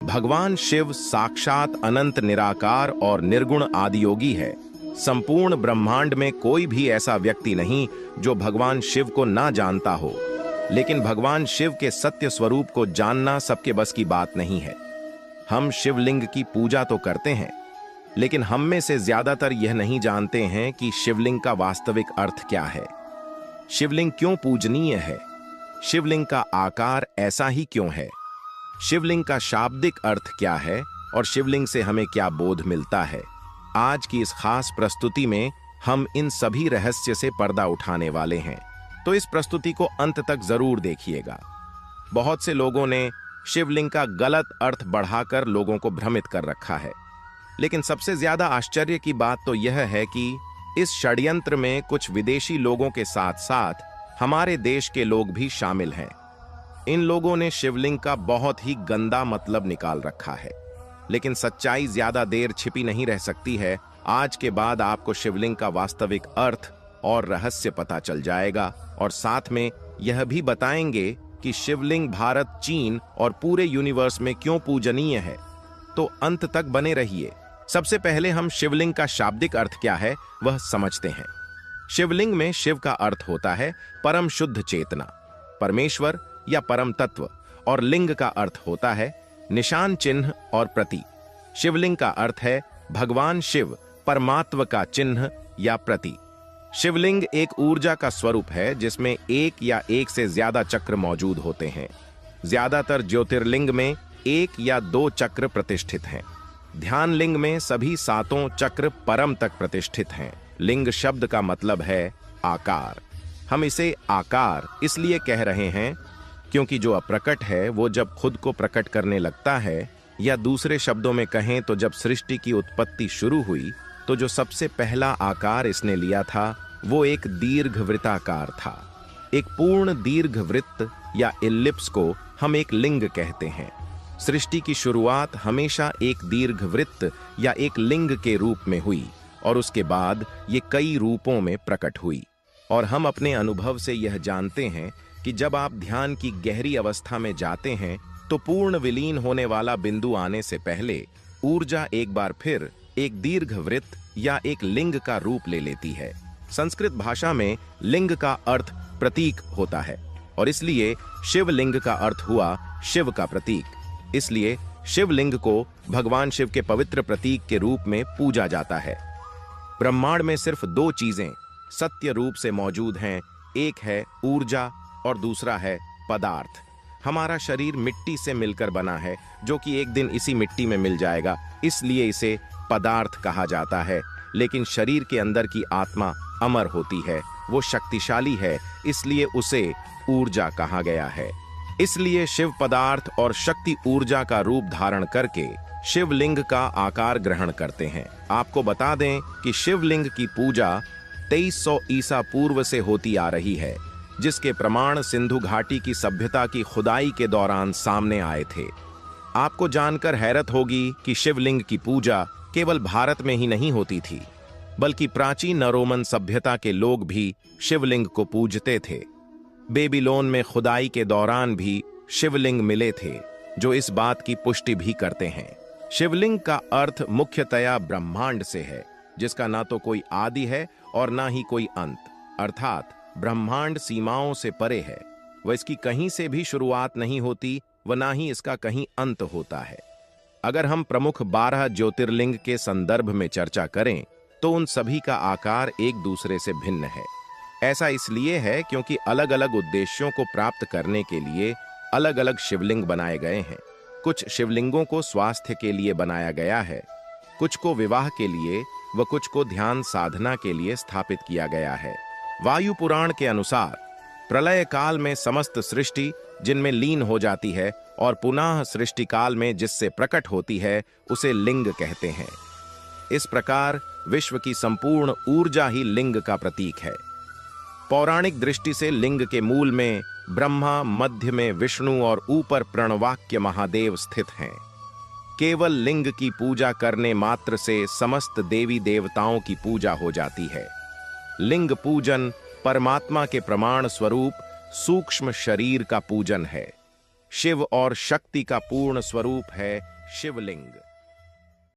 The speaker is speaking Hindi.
भगवान शिव साक्षात अनंत निराकार और निर्गुण आदियोगी है। संपूर्ण ब्रह्मांड में कोई भी ऐसा व्यक्ति नहीं जो भगवान शिव को ना जानता हो, लेकिन भगवान शिव के सत्य स्वरूप को जानना सबके बस की बात नहीं है। हम शिवलिंग की पूजा तो करते हैं, लेकिन हम में से ज्यादातर यह नहीं जानते हैं कि शिवलिंग का वास्तविक अर्थ क्या है। शिवलिंग क्यों पूजनीय है? शिवलिंग का आकार ऐसा ही क्यों है? शिवलिंग का शाब्दिक अर्थ क्या है और शिवलिंग से हमें क्या बोध मिलता है? आज की इस खास प्रस्तुति में हम इन सभी रहस्य से पर्दा उठाने वाले हैं, तो इस प्रस्तुति को अंत तक जरूर देखिएगा। बहुत से लोगों ने शिवलिंग का गलत अर्थ बढ़ाकर लोगों को भ्रमित कर रखा है, लेकिन सबसे ज्यादा आश्चर्य की बात तो यह है कि इस षड्यंत्र में कुछ विदेशी लोगों के साथ साथ हमारे देश के लोग भी शामिल हैं। इन लोगों ने शिवलिंग का बहुत ही गंदा मतलब निकाल रखा है, लेकिन सच्चाई ज्यादा देर छिपी नहीं रह सकती है। आज के बाद आपको शिवलिंग का वास्तविक अर्थ और रहस्य पता चल जाएगा, और साथ में यह भी बताएंगे कि शिवलिंग भारत, चीन और पूरे यूनिवर्स में क्यों पूजनीय है। तो अंत तक बने रहिए। सबसे पहले हम शिवलिंग का शाब्दिक अर्थ क्या है वह समझते हैं। शिवलिंग में शिव का अर्थ होता है परम शुद्ध चेतना, परमेश्वर या परम तत्व, और लिंग का अर्थ होता है निशान, चिन्ह और प्रतीक। शिवलिंग का अर्थ है भगवान शिव, परमात्मा का चिन्ह या प्रतीक। शिवलिंग एक ऊर्जा का स्वरूप है जिसमें एक या एक से ज्यादा चक्र मौजूद होते हैं। ज्यादातर ज्योतिर्लिंग में एक या दो चक्र प्रतिष्ठित हैं। ध्यान लिंग में सभी सातों चक्र परम तक प्रतिष्ठित हैं। लिंग शब्द का मतलब है आकार। हम इसे आकार इसलिए कह रहे हैं क्योंकि जो अप्रकट है वो जब खुद को प्रकट करने लगता है, या दूसरे शब्दों में कहें तो जब सृष्टि की उत्पत्ति शुरू हुई तो जो सबसे पहला आकार इसने लिया था वो एक दीर्घवृत्ताकार था। एक पूर्ण दीर्घवृत्त या इलिप्स को हम एक लिंग कहते हैं। सृष्टि की शुरुआत हमेशा एक दीर्घवृत्त या एक लिंग के रूप में हुई, और उसके बाद ये कई रूपों में प्रकट हुई। और हम अपने अनुभव से यह जानते हैं कि जब आप ध्यान की गहरी अवस्था में जाते हैं तो पूर्ण विलीन होने वाला बिंदु आने से पहले ऊर्जा एक बार फिर एक दीर्घवृत्त या एक लिंग का रूप ले लेती है। संस्कृत भाषा में लिंग का अर्थ प्रतीक होता है, और इसलिए शिवलिंग का अर्थ हुआ शिव का प्रतीक। इसलिए शिवलिंग को भगवान शिव के पवित्र प्रतीक के रूप में पूजा जाता है। ब्रह्मांड में सिर्फ दो चीजें सत्य रूप से मौजूद हैं, एक है ऊर्जा और दूसरा है पदार्थ। हमारा शरीर मिट्टी से मिलकर बना है, जो कि एक दिन इसी मिट्टी में मिल जाएगा, इसलिए इसे पदार्थ कहा जाता है। लेकिन शरीर के अंदर की आत्मा अमर होती है, वो शक्तिशाली है, इसलिए उसे ऊर्जा कहा गया है। इसलिए शिव पदार्थ और शक्ति ऊर्जा का रूप धारण करके शिवलिंग का आकार ग्रहण करते हैं। आपको बता दें कि शिवलिंग की पूजा 2300 ईसा पूर्व से होती आ रही है, जिसके प्रमाण सिंधु घाटी की सभ्यता की खुदाई के दौरान सामने आए थे। आपको जानकर हैरत होगी कि शिवलिंग की पूजा केवल भारत में ही नहीं होती थी, बल्कि प्राचीन रोमन सभ्यता के लोग भी शिवलिंग को पूजते थे। बेबीलोन में खुदाई के दौरान भी शिवलिंग मिले थे, जो इस बात की पुष्टि भी करते हैं। शिवलिंग का अर्थ मुख्यतया ब्रह्मांड से है, जिसका ना तो कोई आदि है और ना ही कोई अंत, अर्थात ब्रह्मांड सीमाओं से परे है। वह इसकी कहीं से भी शुरुआत नहीं होती, व ना ही इसका कहीं अंत होता है। अगर हम प्रमुख 12 ज्योतिर्लिंग के संदर्भ में चर्चा करें तो उन सभी का आकार एक दूसरे से भिन्न है। ऐसा इसलिए है क्योंकि अलग अलग उद्देश्यों को प्राप्त करने के लिए अलग अलग शिवलिंग बनाए गए हैं। कुछ शिवलिंगों को स्वास्थ्य के लिए बनाया गया है, कुछ को विवाह के लिए व कुछ को ध्यान साधना के लिए स्थापित किया गया है। वायु पुराण के अनुसार प्रलय काल में समस्त सृष्टि जिनमें लीन हो जाती है और पुनः सृष्टि काल में जिससे प्रकट होती है उसे लिंग कहते हैं। इस प्रकार विश्व की संपूर्ण ऊर्जा ही लिंग का प्रतीक है। पौराणिक दृष्टि से लिंग के मूल में ब्रह्मा, मध्य में विष्णु और ऊपर प्रणवाक्य महादेव स्थित हैं। केवल लिंग की पूजा करने मात्र से समस्त देवी देवताओं की पूजा हो जाती है। लिंग पूजन परमात्मा के प्रमाण स्वरूप सूक्ष्म शरीर का पूजन है। शिव और शक्ति का पूर्ण स्वरूप है शिवलिंग।